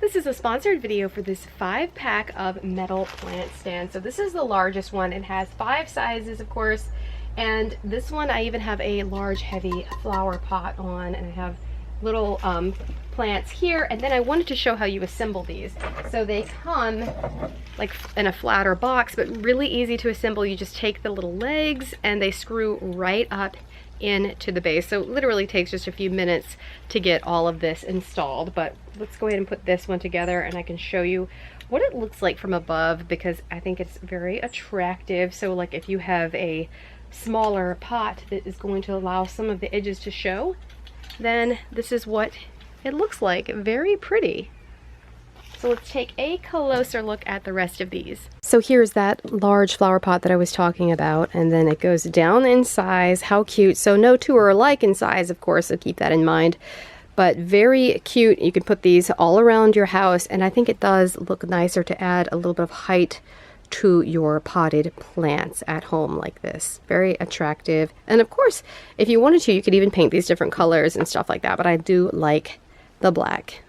This is a sponsored video for this 5-pack of metal plant stands. So this is the largest one. It has 5 sizes, of course, and this one I even have a large heavy flower pot on, and I have little plants here. And then I wanted to show how you assemble these. So they come like in a flatter box, but really easy to assemble. You just take the little legs and they screw right up into the base. So it literally takes just a few minutes to get all of this installed. But let's go ahead and put this one together and I can show you what it looks like from above, because I think it's very attractive. So like if you have a smaller pot that is going to allow some of the edges to show, then this is what it looks like. Very pretty. So let's take a closer look at the rest of these. So here's that large flower pot that I was talking about, and then it goes down in size. How cute. So no two are alike in size, of course, so keep that in mind. But very cute. You can put these all around your house, and I think it does look nicer to add a little bit of height to your potted plants at home like this. Very attractive. And of course, if you wanted to, you could even paint these different colors and stuff like that, but I do like the black.